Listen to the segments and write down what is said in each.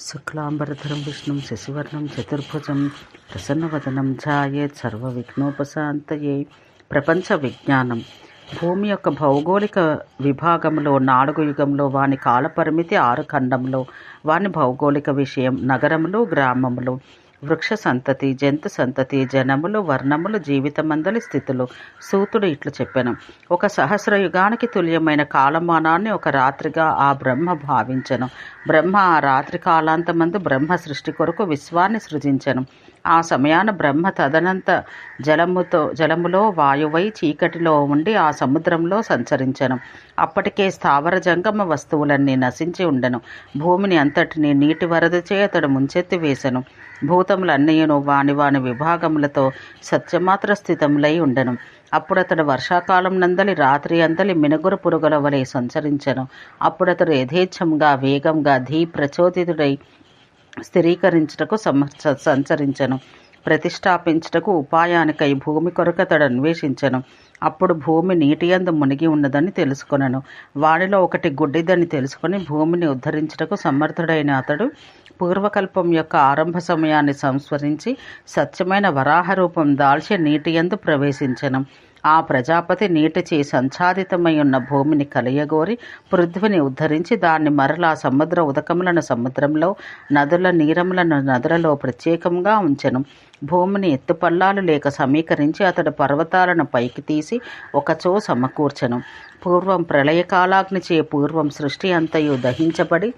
శుక్లాంబరధరం విష్ణుం శశివర్ణం చతుర్భుజం ప్రసన్నవదనం ధ్యాయేత్ సర్వవిఘ్నోపశాంతయే. ప్రపంచ విజ్ఞానం. భూమి యొక్క భౌగోళిక విభాగంలో 4 యుగంలో వాని కాలపరిమితి 6 ఖండంలో వాని భౌగోళిక విషయం నగరములు గ్రామములు వృక్ష సంతతి జంతు సంతతి జనములు వర్ణములు జీవితమందలి స్థితులు. సూతుడు ఇట్లు చెప్పెను. ఒక సహస్రయుగానికి తుల్యమైన కాలమానాన్ని ఒక రాత్రిగా ఆ బ్రహ్మ భావించెను. బ్రహ్మ ఆ రాత్రి కాలాంతమందు బ్రహ్మ సృష్టి కొరకు విశ్వాన్ని సృజించెను. ఆ సమయాన బ్రహ్మ తదనంత జలములో వాయువై చీకటిలో ఉండి ఆ సముద్రంలో సంచరించెను. అప్పటికే స్థావర జంగమ వస్తువులన్నీ నశించి ఉండెను. భూమిని అంతటిని నీటి వరదచే అతడు ముంచెత్తి వేసెను. భూతములన్నీయును వాని వాని విభాగములతో సత్యమాత్ర స్థితములై ఉండెను. అప్పుడతడు వర్షాకాలం నందలి రాత్రి అంతలి మినుగురు పురుగుల వలె సంచరించెను. అప్పుడతడు యథేచ్ఛంగా వేగంగా ప్రచోదితుడై స్థిరీకరించుటకు సంచరించెను. ప్రతిష్టాపించుటకు ఉపాయానికై భూమి కొరకతడు అన్వేషించెను. అప్పుడు భూమి నీటియందు మునిగి ఉన్నదని తెలుసుకొనెను. వానిలో ఒకటి గుడ్డిదని తెలుసుకుని భూమిని ఉద్ధరించుటకు సమర్థుడైన అతడు పూర్వకల్పం యొక్క ఆరంభ సమయాన్ని సంస్మరించి సత్యమైన వరాహ రూపం దాల్చి నీటియందు ప్రవేశించెను. ఆ ప్రజాపతి నీటిచే సంఛాదితమై ఉన్న భూమిని కలియగోరి పృథ్విని ఉద్ధరించి దాన్ని మరలా సముద్ర ఉదకములను సముద్రంలో నదుల నీరములను నదులలో ప్రత్యేకంగా ఉంచెను. భూమిని ఎత్తుపల్లాలు లేక సమీకరించి అతడు పర్వతాలను పైకి తీసి ఒకచో సమకూర్చెను. పూర్వం ప్రళయకాలాగ్నిచే పూర్వం సృష్టి అంతయు దహించబడి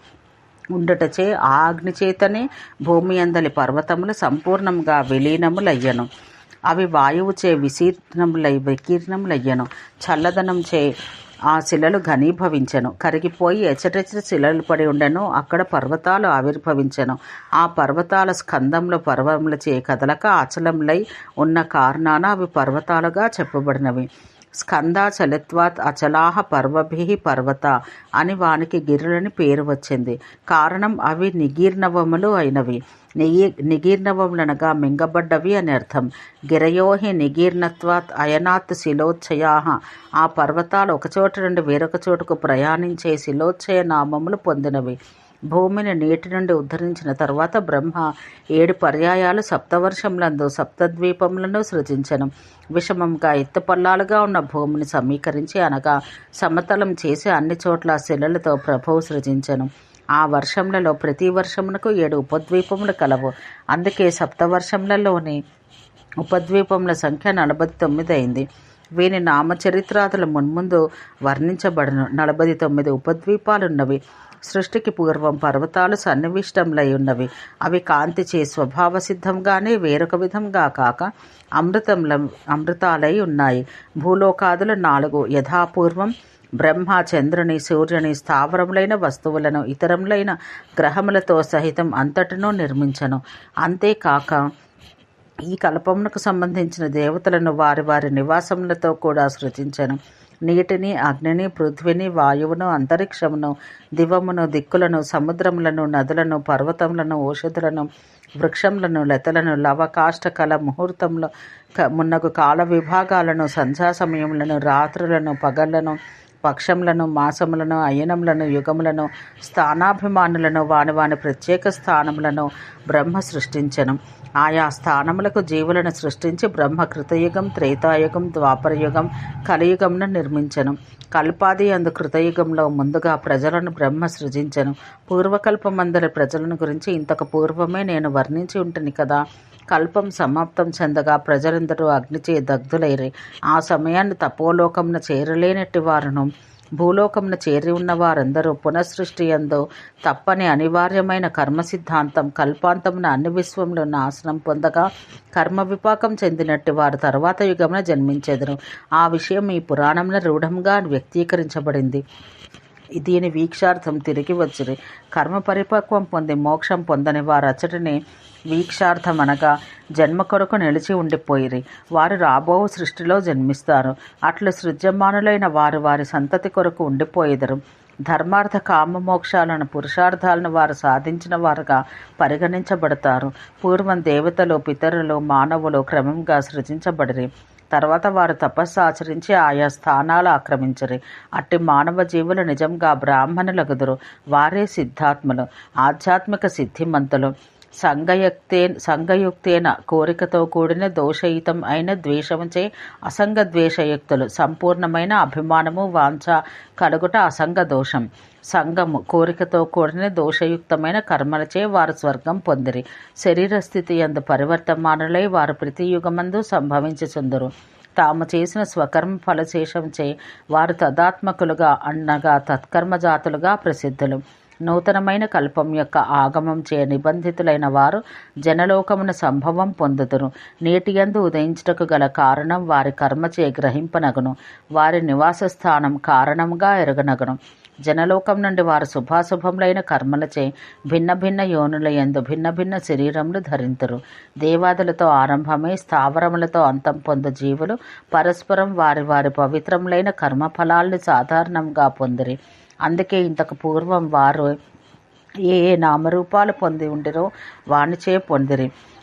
ఉండుటచే ఆ అగ్నిచేతనే భూమి అందలి పర్వతములు సంపూర్ణంగా విలీనములయ్యను. అవి వాయువుచే వికీర్ణములయ్యను. చల్లదనంచే ఆ శిలలు ఘనీభవించెను. కరిగిపోయి ఎచ్చటెచ్చటి శిలలు పడి ఉండెను. అక్కడ పర్వతాలు ఆవిర్భవించెను. ఆ పర్వతాల స్కందంలో పర్వములచే కదలక అచలములై ఉన్న కారణాన అవి పర్వతాలుగా చెప్పబడినవి. స్కందాచలత్వాత్ అచలాహ పర్వభిః పర్వత అని వానికి గిరులని పేరు వచ్చింది. కారణం అవి నిగీర్ణవములు అయినవి. నిగీర్ణవములనగా మింగబడ్డవి అని అర్థం. గిరయోహి నిగీర్ణత్వాత్ అయనాత్ శిలోచ్చయాః. ఆ పర్వతాలు ఒకచోట నుండి వేరొక చోటుకు ప్రయాణించే శిలోచ్చయ నామములు పొందినవి. భూమిని నీటి నుండి ఉద్ధరించిన తరువాత బ్రహ్మ 7 పర్యాయాలు సప్తవర్షములందు సప్తద్వీపములను సృజించెను. విషమంగా ఎత్తుపల్లాలుగా ఉన్న భూమిని సమీకరించి అనగా సమతలం చేసి అన్ని చోట్ల శిలలతో ప్రభువు సృజించెను. ఆ వర్షములలో ప్రతి వర్షమునకు 7 ఉపద్వీపములు కలవు. అందుకే సప్తవర్షములలోని ఉపద్వీపముల సంఖ్య 49 అయింది. వీని నామచరిత్రాదులు మున్ముందు వర్ణించబడను. 49 ఉపద్వీపాలున్నవి. సృష్టికి పూర్వం పర్వతాలు సన్నివిష్టములై ఉన్నవి. అవి కాంతిచే స్వభావ సిద్ధంగానే వేరొక విధంగా కాక అమృతాలై ఉన్నాయి. భూలోకాదులు 4 యథాపూర్వం బ్రహ్మ చంద్రుని సూర్యుని స్థావరములైన వస్తువులను ఇతరములైన గ్రహములతో సహితం అంతటను నిర్మించను. అంతేకాక ఈ కల్పమునకు సంబంధించిన దేవతలను వారి వారి నివాసములతో కూడా సృజించెను. నీటిని అగ్నిని పృథ్విని వాయువును అంతరిక్షమును దివమును దిక్కులను సముద్రములను నదులను పర్వతములను ఓషధులను వృక్షములను లతలను లవకాష్ట కల ముహూర్తములు మున్నగు కాల విభాగాలను సంధ్యా సమయములను రాత్రులను పగళ్లను పక్షములను మాసములను అయనములను యుగములను స్థానాభిమానులను వాని ప్రత్యేక స్థానములను బ్రహ్మ సృష్టించెను. ఆయా స్థానములకు జీవులను సృష్టించి బ్రహ్మ కృతయుగం త్రేతాయుగం ద్వాపరయుగం కలియుగంను నిర్మించెను. కల్పాది అందు కృతయుగంలో ముందుగా ప్రజలను బ్రహ్మ సృజించెను. పూర్వకల్పమందరి ప్రజలను గురించి ఇంతకు పూర్వమే నేను వర్ణించి ఉంటుంది కదా. కల్పం సమాప్తం చెందగా ప్రజలందరూ అగ్నిచే దగ్ధులైరి. ఆ సమయాన్ని తపోలోకమున చేరలేనట్టి వారును భూలోకమున చేరి ఉన్న వారందరూ పునఃసృష్టి యందు తప్పని అనివార్యమైన కర్మ సిద్ధాంతం కల్పాంతమున అన్ని విశ్వములు నాశనం పొందగా కర్మ విపాకం చెందినట్టు వారు తరువాత యుగమున జన్మించెదరు. ఆ విషయం ఈ పురాణంలో రూఢంగా వ్యక్తీకరించబడింది. దీని వీక్షార్థం తిరిగి వచ్చిరి. కర్మ పరిపక్వం పొంది మోక్షం పొందని వారు అచ్చటిని వీక్షార్థం అనగా జన్మ కొరకు నిలిచి ఉండిపోయిరి. వారు రాబో సృష్టిలో జన్మిస్తారు. అట్లు సృజ్యమానులైన వారు వారి సంతతి కొరకు ఉండిపోయిదరు. ధర్మార్థ కామ మోక్షాలను పురుషార్థాలను వారు సాధించిన వారుగా పరిగణించబడతారు. పూర్వం దేవతలు పితరులు మానవులు క్రమంగా సృజించబడిరి. తర్వాత వారు తపస్సు ఆచరించి ఆయా స్థానాలు ఆక్రమించరు. అట్టి మానవ జీవులు నిజంగా బ్రాహ్మణులగుదురు. వారే సిద్ధాత్ములు, ఆధ్యాత్మిక సిద్ధిమంతులు. సంగయుక్తేన కోరికతో కూడిన దోషయుతం అయిన ద్వేషముచే అసంగ ద్వేషయుక్తులు. సంపూర్ణమైన అభిమానము వాంఛ కలుగుట అసంగ దోషం. సంగము కోరికతో కూడిన దోషయుక్తమైన కర్మలచే వారు స్వర్గం పొందిరి. శరీర స్థితి యందు పరివర్తమానులై వారు ప్రతి యుగమందు సంభవించుచుందురు. తాము చేసిన స్వకర్మ ఫలశేషంచే వారు తదాత్మకులుగా అనగా తత్కర్మజాతులుగా ప్రసిద్ధులు. నూతనమైన కల్పం యొక్క ఆగమం చే నిబంధితులైన వారు జనలోకమున సంభవం పొందుదురు. నీటియందు ఉదయించుటకు గల కారణం వారి కర్మచే గ్రహింపనగును. వారి నివాస స్థానం కారణంగా ఎరగనగును. జనలోకం నుండి వారు శుభాశుభములైన కర్మలచే భిన్న భిన్న యోనుల యందు భిన్న భిన్న శరీరములు ధరింతురు. దేవాదులతో ఆరంభమై స్థావరములతో అంతం పొందు జీవులు పరస్పరం వారి వారి పవిత్రములైన కర్మఫలాల్ని సాధారణంగా పొందిరి. అందుకే ఇంతకు పూర్వం వారు ఏ నామరూపాలు పొంది ఉండిరో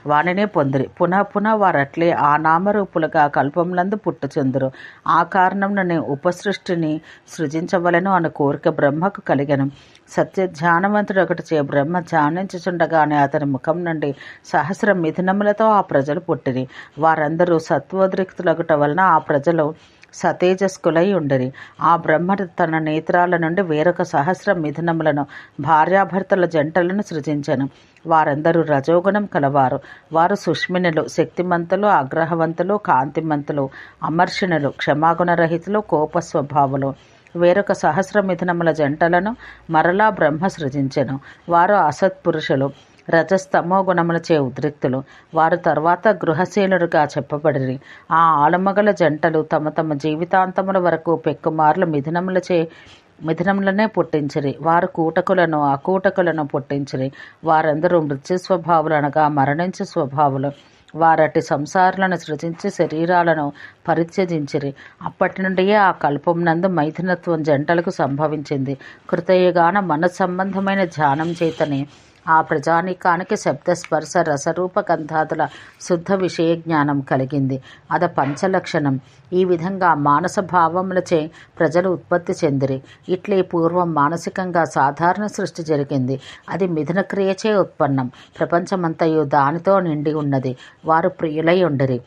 వానినే పొందిరి. పునః పునః వారట్లే ఆ నామరూపులుగా కల్పములందు పుట్టుచుందురు. ఆ కారణంలోనే ఉపసృష్టిని సృజించవలను అను కోరిక బ్రహ్మకు కలిగెను. సత్య ధ్యానవంతుడొకటి చే బ్రహ్మ ధ్యానించుచుండగానే అతని ముఖం నుండి సహస్ర మిథునములతో ఆ ప్రజలు పుట్టిరి. వారందరూ సత్వోద్రిక్తులగుట వలన ఆ ప్రజలు సతేజస్కులై ఉండరి. ఆ బ్రహ్మ తన నేత్రాల నుండి వేరొక సహస్ర మిథునములను భార్యాభర్తల జంటలను సృజించెను. వారందరూ రజోగుణం కలవారు. వారు సుష్మినులు, శక్తిమంతులు, ఆగ్రహవంతులు, కాంతిమంతులు, అమర్షిణులు, క్షమాగుణరహితులు, కోపస్వభావులు. వేరొక సహస్ర మిథునముల జంటలను మరలా బ్రహ్మ సృజించెను. వారు అసత్పురుషులు, రజస్తమో గుణములచే ఉద్రిక్తులు. వారు తర్వాత గృహశీలుడుగా చెప్పబడిరి. ఆ ఆలుమగల జంటలు తమ తమ జీవితాంతముల వరకు పెక్కుమార్లు మిథునములనే పుట్టించిరి. వారు కూటకులను అకూటకులను పుట్టించిరి. వారందరూ మృత్యు స్వభావులు అనగా మరణించు స్వభావులు. వారటి సంసారులను సృజించి శరీరాలను పరిత్యజించిరి. అప్పటి నుండియే ఆ కల్పం నందు మైథునత్వం జంటలకు సంభవించింది. కృతయుగాన మనస్సంబంధమైన ధ్యానం చేతనే ఆ ప్రజానీకానికి శబ్దస్పర్శ రసరూప గంధాదుల శుద్ధ విషయ జ్ఞానం కలిగింది. అద పంచలక్షణం. ఈ విధంగా మానస భావములచే ప్రజలు ఉత్పత్తి చెందిరి. ఇట్లే పూర్వం మానసికంగా సాధారణ సృష్టి జరిగింది. అది మిథున క్రియచే ఉత్పన్నం. ప్రపంచమంతయు దానితో నిండి ఉన్నది. వారు ప్రియులై ఉండరి.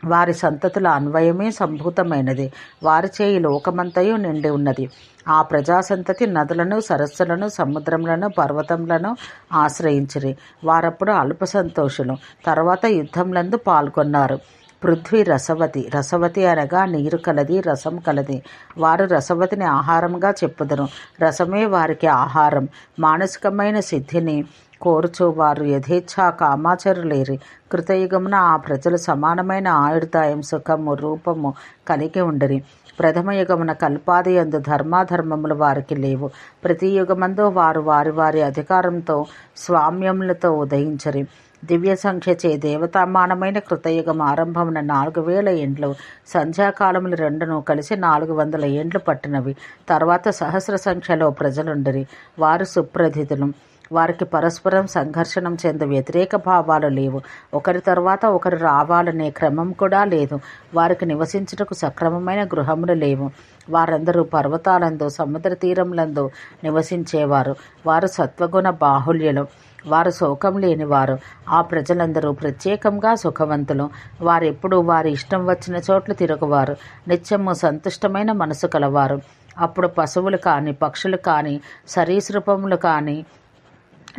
వారి సంతతుల అన్వయమే సంభూతమైనది. వారిచే ఈ లోకమంతయు నిండి ఉన్నది. ఆ ప్రజాసంతతి నదులను, సరస్సులను, సముద్రములను, పర్వతములను ఆశ్రయించిరి. వారప్పుడు అల్ప సంతోషులు. తర్వాత యుద్ధంలందు పాల్గొన్నారు. పృథ్వీ రసవతి. రసవతి అనగా నీరు కలది, రసం కలది. వారు రసవతిని ఆహారంగా చెప్పుదురు. రసమే వారికి ఆహారం. మానసికమైన సిద్ధిని కోరుచు వారు యథేచ్ఛా కామాచరులేరి. కృతయుగమున ఆ ప్రజలు సమానమైన ఆయుర్దాయం, సుఖము, రూపము కలిగి ఉండరి. ప్రథమ యుగమున కల్పాది యందు ధర్మాధర్మములు వారికి లేవు. ప్రతి యుగమందు వారు వారి వారి అధికారంతో స్వామ్యములతో ఉదయించరి. దివ్య సంఖ్యచే దేవతామానమైన కృతయుగం ఆరంభమున 4000 ఏండ్లు, సంధ్యాకాలములు రెండును కలిసి 400 ఏండ్లు పట్టినవి. తర్వాత సహస్ర సంఖ్యలో ప్రజలుండరి. వారు సుప్రధితులు. వారికి పరస్పరం సంఘర్షణం చెందు వ్యతిరేక భావాలు లేవు. ఒకరి తర్వాత ఒకరు రావాలనే క్రమం కూడా లేదు. వారికి నివసించుటకు సక్రమమైన గృహములు లేవు. వారందరూ పర్వతాలందు, సముద్ర తీరములందు నివసించేవారు. వారు సత్వగుణ బాహుల్యులు. వారు శోకం లేనివారు. ఆ ప్రజలందరూ ప్రత్యేకంగా సుఖవంతులు. వారెప్పుడు వారి ఇష్టం వచ్చిన చోట్ల తిరుగువారు. నిత్యము సంతుష్టమైన మనసు కలవారు. అప్పుడు పశువులు కానీ, పక్షులు కానీ, సరీసృపములు కానీ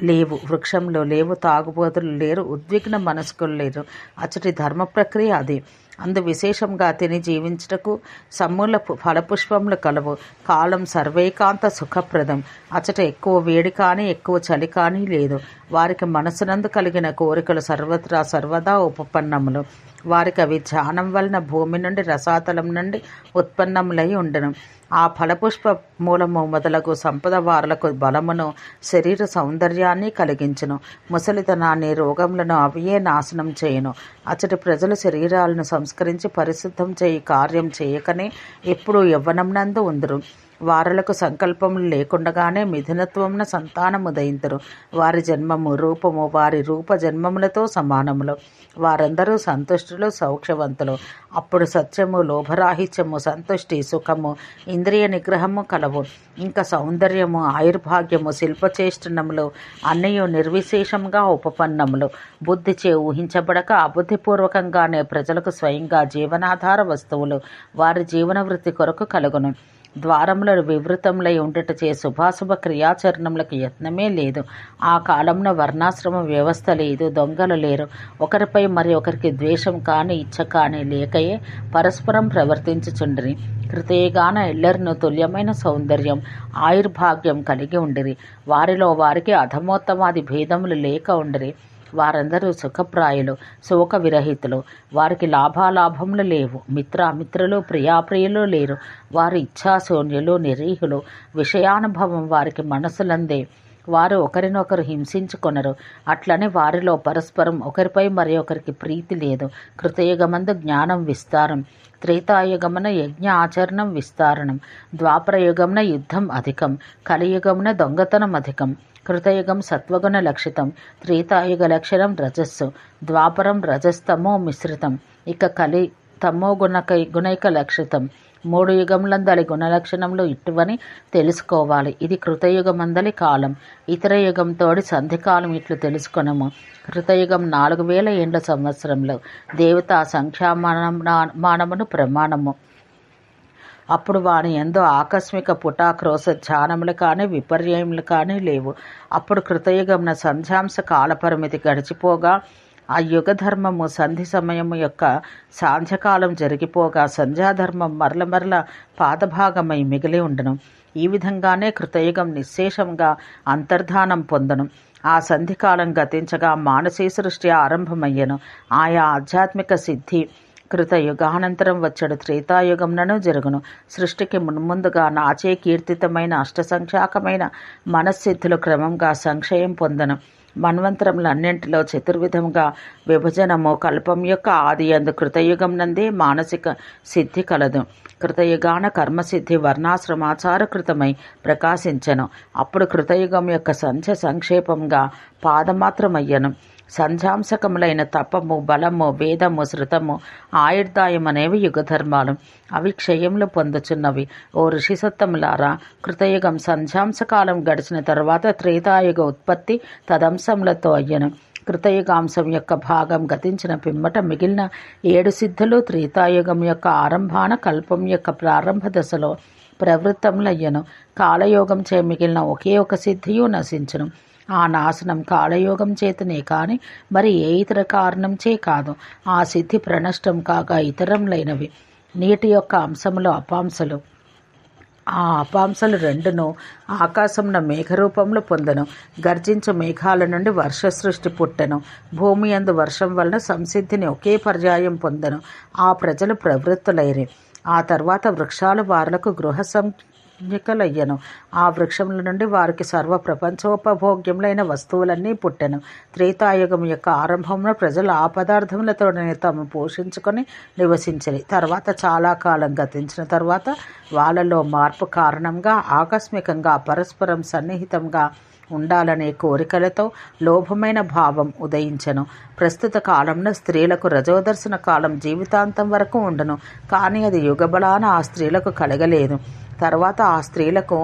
లేవు. వృక్షంలో లేవు. తాగుబోతులు లేరు. ఉద్విగ్న మనస్కులు లేరు. అచ్చటి ధర్మ ప్రక్రియ అది. అందు విశేషంగా తిని జీవించుటకు సమూల ఫలపుష్పములు కలవు. కాలం సర్వైకాంత సుఖప్రదం. అచ్చట ఎక్కువ వేడి కానీ ఎక్కువ చలి కానీ లేదు. వారికి మనస్సునందు కలిగిన కోరికలు సర్వత్రా సర్వదా ఉపపన్నములు. వారికి అవి ధ్యానం వలన భూమి నుండి రసాతలం నుండి ఉత్పన్నములై ఉండను. ఆ ఫలపుష్ప మూలము మొదలగు సంపద వారులకు బలమును, శరీర సౌందర్యాన్ని కలిగించును. ముసలితనాన్ని, రోగములను అవియే నాశనం చేయును. అచ్చటి ప్రజలు శరీరాలను సంస్కరించి పరిశుద్ధం చేయి కార్యం చేయకనే ఎప్పుడూ యవ్వనం నందు ఉందరు. వారలకు సంకల్పములు లేకుండగానే మిథునత్వమున సంతానముదయింతురు. వారి జన్మము రూపము వారి రూప జన్మములతో సమానములు. వారందరూ సంతుష్టులు, సౌఖ్యవంతులు. అప్పుడు సత్యము, లోభరాహిత్యము, సంతుష్టి, సుఖము, ఇంద్రియ నిగ్రహము కలవు. ఇంకా సౌందర్యము, ఆయుర్భాగ్యము, శిల్పచేష్టనములు అన్నయు నిర్విశేషంగా ఉపపన్నములు. బుద్ధిచే ఊహించబడక అబుద్ధిపూర్వకంగానే ప్రజలకు స్వయంగా జీవనాధార వస్తువులు వారి జీవన వృత్తి కొరకు కలుగును. ద్వారములను వివృతములై ఉండుటచే శుభాశుభ క్రియాచరణములకు యత్నమే లేదు. ఆ కాలంలో వర్ణాశ్రమ వ్యవస్థ లేదు, దొంగలు లేరు. ఒకరిపై మరి ఒకరికి ద్వేషం కాని ఇచ్చ కాని లేకయే పరస్పరం ప్రవర్తించుచుండిరి. కృతయుగాన ఎల్లరినూ తుల్యమైన సౌందర్యం, ఆయుర్భాగ్యం కలిగి ఉండిరి. వారిలో వారికి అధమోత్తమాది భేదములు లేక ఉండిరి. వారందరూ సుఖప్రాయులు, శోక విరహితులు. వారికి లాభాలాభములు లేవు. మిత్రామిత్రులు, ప్రియాప్రియులు లేరు. వారు ఇచ్ఛాశూన్యులు, నిరీహులు. విషయానుభవం వారికి మనసులందే. వారు ఒకరినొకరు హింసించుకొనరు. అట్లని వారిలో పరస్పరం ఒకరిపై మరి ఒకరికి ప్రీతి లేదు. కృతయుగమందు జ్ఞానం విస్తారం, త్రేతాయుగమున యజ్ఞ ఆచరణం విస్తారణం, ద్వాపరయుగమున యుద్ధం అధికం, కలియుగమున దొంగతనం అధికం. కృతయుగం సత్వగుణ లక్షితం, త్రేతాయుగ లక్షణం రజస్సు, ద్వాపరం రజస్తమో మిశ్రితం, ఇక కలి తమో గుణైక లక్షితం. 3 యుగములందలి గుణలక్షణములు ఇటువని తెలుసుకోవాలి. ఇది కృతయుగమందలి కాలం. ఇతర యుగంతోడి సంధికాలం ఇట్లు తెలుసుకొనము. కృతయుగం 4000 ఏండ్ల సంవత్సరంలో దేవతా సంఖ్యామానమును ప్రమాణము. అప్పుడు వాని యందు ఆకస్మిక పుటాక్రోశ ధ్యానములు కానీ విపర్యములు కానీ లేవు. అప్పుడు కృతయుగమున సంధ్యాంశ కాలపరిమితి గడిచిపోగా ఆ యుగధర్మము సంధి సమయము యొక్క సాంధ్యకాలం జరిగిపోగా సంధ్యాధర్మం మరల పాదభాగమై మిగిలి ఉండను. ఈ విధంగానే కృతయుగం నిశ్శేషంగా అంతర్ధానం పొందను. ఆ సంధికాలం గతించగా మానసీ సృష్టి ఆరంభమయ్యను. ఆయా ఆధ్యాత్మిక సిద్ధి కృతయుగానంతరం వచ్చడు త్రేతాయుగంనను జరుగును. సృష్టికి మున్ముందుగా నాచే కీర్తితమైన అష్టసంఖ్యాకమైన మనస్సిద్ధులు క్రమంగా సంక్షయం పొందను. మన్వంతరములన్నింటిలో చతుర్విధముగా విభజనము కల్పం యొక్క ఆది యందు కృతయుగం నందే మానసిక సిద్ధి కలదు. కృతయుగాన కర్మసిద్ధి వర్ణాశ్రమాచార కృతమై ప్రకాశించను. అప్పుడు కృతయుగం యొక్క సంధ్య సంక్షేపంగా పాదమాత్రమయ్యను. సంధ్యాంశకములైన తపము, బలము, వేదము, శృతము, ఆయుర్దాయం అనేవి యుగధర్మాలు. అవి క్షయములు పొందుచున్నవి. ఓ ఋషిసత్తములారా, కృతయుగం సంధ్యాంశకాలం గడిచిన తరువాత త్రేతాయుగ ఉత్పత్తి తదంశములతో అయ్యను. కృతయుగాంశం యొక్క భాగం గతించిన పిమ్మట మిగిలిన 7 సిద్ధులు త్రేతాయుగం యొక్క ఆరంభాన కల్పం యొక్క ప్రారంభ దశలో ప్రవృత్తములయ్యను. కాలయోగం చే మిగిలిన ఒకే ఒక సిద్ధియు నశించును. ఆ నాశనం కాలయోగం చేతనే కాని మరి ఏ ఇతర కారణం చే కాదు. ఆ సిద్ధి ప్రణష్టం కాగా ఇతరములైనవి. నీటి యొక్క అంశములు అపాంశలు. ఆ అపాంశలు రెండును ఆకాశమున మేఘరూపంలో పొందెను. గర్జించు మేఘాల నుండి వర్ష సృష్టి పుట్టెను. భూమి యందు వర్షం వలన సంసిద్ధిని ఒకే పర్యాయం పొందెను. ఆ ప్రజలు ప్రవృత్తులైరి. ఆ తర్వాత వృక్షాలు వారులకు గృహ సంజ్ఞకలయ్యను. ఆ వృక్షముల నుండి వారికి సర్వ ప్రపంచోపభోగ్యములైన వస్తువులన్నీ పుట్టెను. త్రేతాయుగం యొక్క ఆరంభంలో ప్రజలు ఆ పదార్థములతోనే తాము పోషించుకొని నివసించని. తర్వాత చాలా కాలం గతించిన తర్వాత వాళ్ళలో మార్పు కారణంగా ఆకస్మికంగా పరస్పరం సన్నిహితంగా ఉండాలనే కోరికలతో లోభమైన భావం ఉదయించెను. ప్రస్తుత కాలంలో స్త్రీలకు రజోదర్శన కాలం జీవితాంతం వరకు ఉండను. కానీ అది యుగబలాన ఆ స్త్రీలకు కలగలేదు. తర్వాత ఆ స్త్రీలకు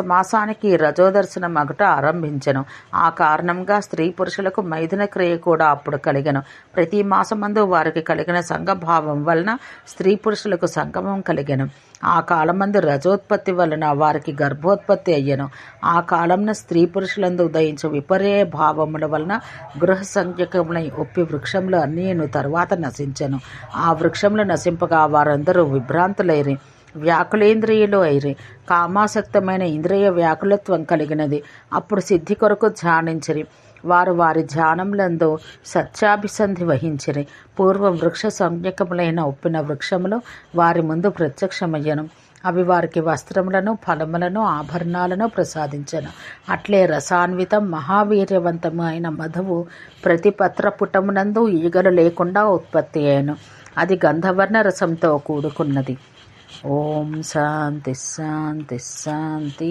మాసానికి రజోదర్శన మగుట ఆరంభించెను. ఆ కారణంగా స్త్రీ పురుషులకు మైథున క్రియ కూడా అప్పుడు కలిగెను. ప్రతి మాసమందు వారికి కలిగిన సంఘభావం వలన స్త్రీ పురుషులకు సంగమం కలిగెను. ఆ కాలమందు రజోత్పత్తి వలన వారికి గర్భోత్పత్తి అయ్యెను. ఆ కాలంలో స్త్రీ పురుషులందు ఉదయించు విపర్యయ భావముల వలన గృహ సంజ్ఞకములై ఒప్పి వృక్షములు అన్నీను తర్వాత నశించెను. ఆ వృక్షములు నశింపగా వారందరూ విభ్రాంతులైరి, వ్యాకులేంద్రియులు అయిరి. కామాసక్తమైన ఇంద్రియ వ్యాకులత్వం కలిగినది. అప్పుడు సిద్ధి కొరకు ధ్యానించిరి. వారు వారి ధ్యానములందు సత్యాభిసంధి వహించిరి. పూర్వం వృక్ష సంజ్ఞకములైన ఒప్పిన వృక్షములు వారి ముందు ప్రత్యక్షమయ్యను. అవి వారికి వస్త్రములను, ఫలములను, ఆభరణాలను ప్రసాదించెను. అట్లే రసాన్వితం మహావీర్యవంతము అయిన మధువు ప్రతి పత్రపుటమునందు ఈగలు లేకుండా ఉత్పత్తి అయ్యను. అది గంధవర్ణ రసంతో కూడుకున్నది. ఓం శాంతి శాంతి శాంతి.